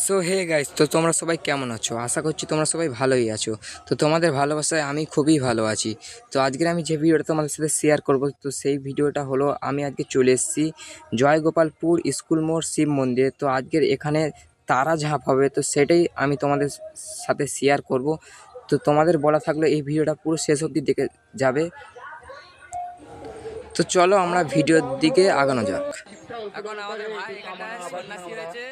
So hey guys, তো তোমরা সবাই কেমন আছো? আশা করছি তোমরা সবাই ভালোই আছো। তো তোমাদের ভালোবাসায় আমি খুবই ভালো আছি। তো আজকের আমি যে ভিডিওটা তোমাদের সাথে শেয়ার করব, তো সেই ভিডিওটা হলো আমি আজকে চলে এসেছি জয়গোপালপুর স্কুল মোড় শিব মন্দিরে। তো আজকের এখানে তারা ঝাঁপ হবে, তো সেটাই আমি তোমাদের সাথে শেয়ার করব। তো তোমাদের বলা থাকলে এই ভিডিওটা পুরো শেষ অবধি দেখে যাবে। তো চলো আমরা ভিডিওর দিকে আগানো যাক। এখন আমাদের ভাই এখানে সন্ন্যাসী হয়েছে।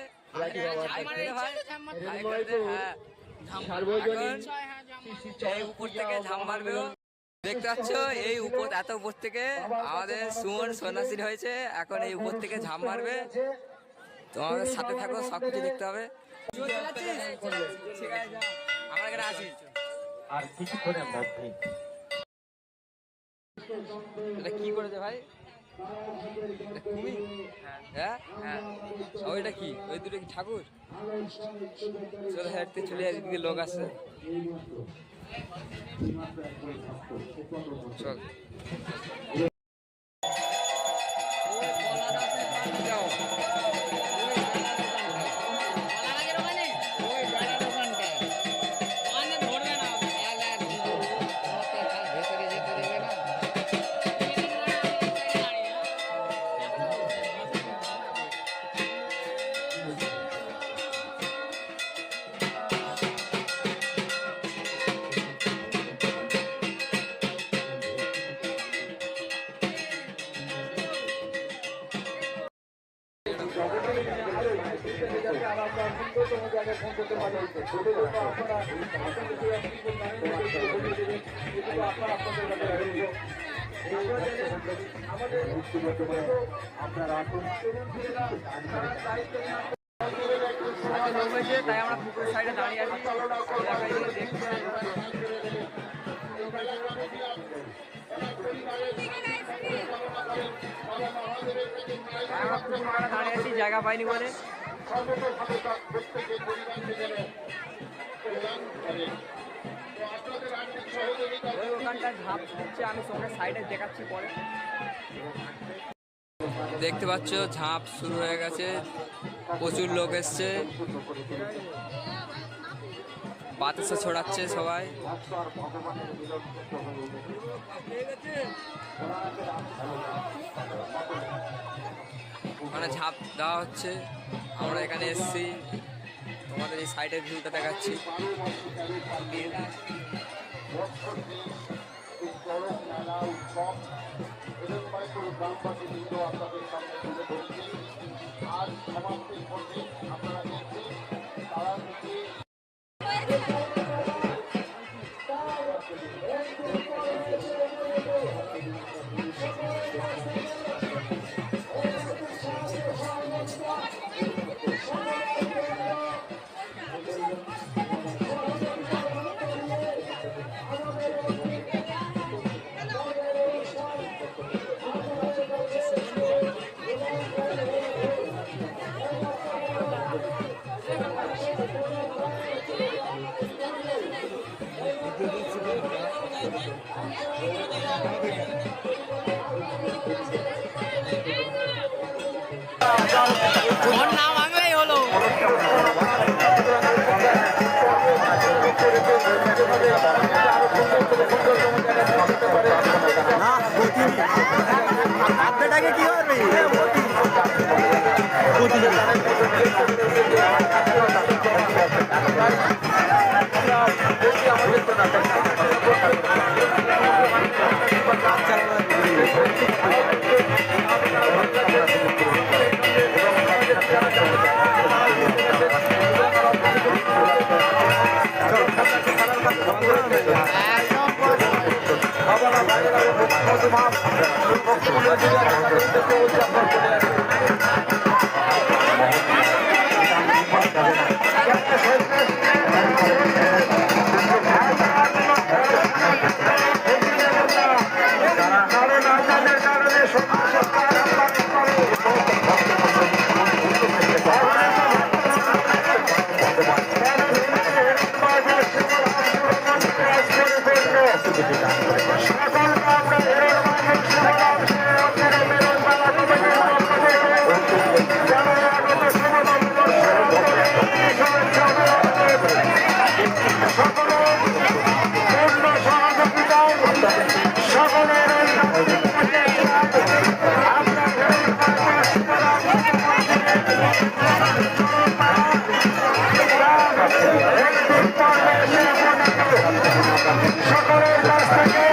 এই উপর থেকে ঝাম মারবে, দেখতে পাচ্ছ এই উপর, এত উপর থেকে আমাদের সুমন সন্ন্যাসী হয়েছে। এখন এই উপর থেকে ঝাম মারবে, তোমাদের সাথে থাকো, সবকিছু দেখতে হবে। আমরা এখানে আসি আর কিছুক্ষণের মধ্যে। এটা কি করেছে ভাই? হ্যাঁ হ্যাঁ, ওইটা কি? ওই দুটো কি ঠাকুর? চলে হাঁটতে চলে, একদিকে লোক আসছে। চল তাই আমরা পুকুরের সাইডে দাঁড়িয়ে আছি। দাঁড়িয়ে আছি, জায়গা পাইনি বলে। ওখানটা ঝাঁপ দিচ্ছে, আমি তোমাকে সাইডে দেখাচ্ছি পরে। দেখতে পাচ্ছ ঝাঁপ শুরু হয়ে গেছে, প্রচুর লোক এসছে, বাতাসা ছড়াচ্ছে সবাই। মানে ঝাঁপ দেওয়া হচ্ছে, আমরা এখানে এসছি, তোমাদের এই সাইডের ভিউটা দেখাচ্ছি। সকলের কাছ থেকে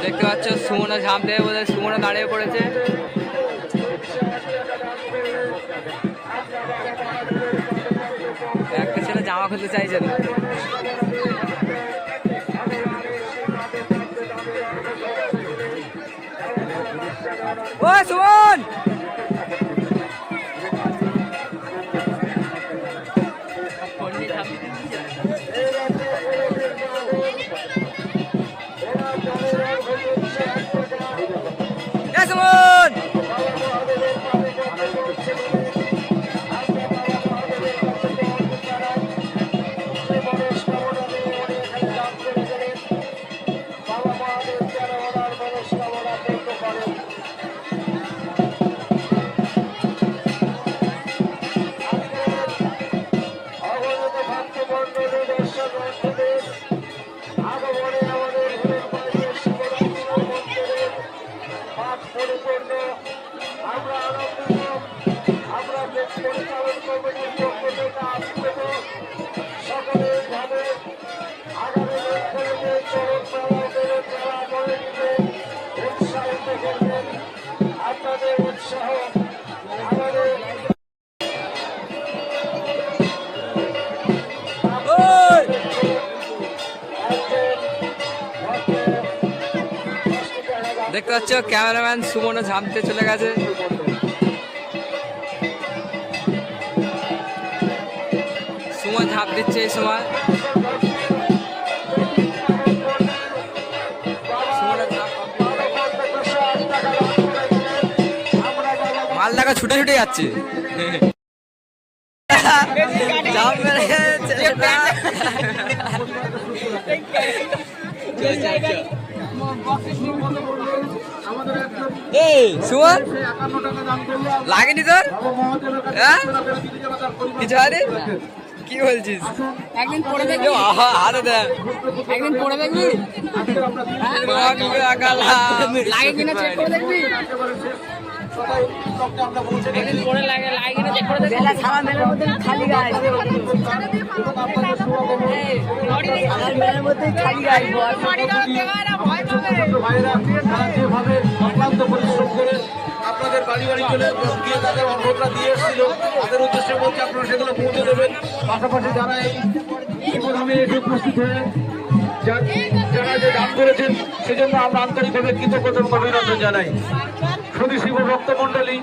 দেখতে পাচ্ছ সুমনা ঝাঁপ দেবে বলে সুমনা দাঁড়িয়ে পড়েছে। একটা ছেলে জামা খুলতে চাইছে না। ও সুমন সুমন দেখতে পাচ্ছ ক্যামেরাম্যান সুমনও ঝাঁপতে চলে গেছে। সুমন ঝাঁপ দিচ্ছে এই সময়। মাল দেখা ছুটে ছুটে যাচ্ছে। সুমন লাগেনি তোর? হ্যাঁ কিছু হয়নি? কি বলছিস? একদিন পড়ে দেখবি, হাতে দেখ, একদিন পড়ে দেখবি লাগে কিনা চেক করে দেখবি, একদিন পড়ে লাগে কিনা চেক করে দেখবি। সারা মেলার মধ্যে খালি গায়ে, সারা মেলার মধ্যে খালি গায়ে যেভাবে অক্লান্ত পরিশ্রম করে আপনাদের বাড়ি বাড়ি চলে গিয়ে তাদের অনুরোধটা দিয়ে এসেছিল, তাদের উদ্দেশ্যে বলছে আপনারা সেগুলো পৌঁছে দেবেন। পাশাপাশি যারা এই শিবধামে এসে উপস্থিত হয়ে যারা যে দান করেছেন সেজন্য আমরা আন্তরিকভাবে কৃতজ্ঞতা অভিনন্দন জানাই। শুধু শিব ভক্ত মন্ডলী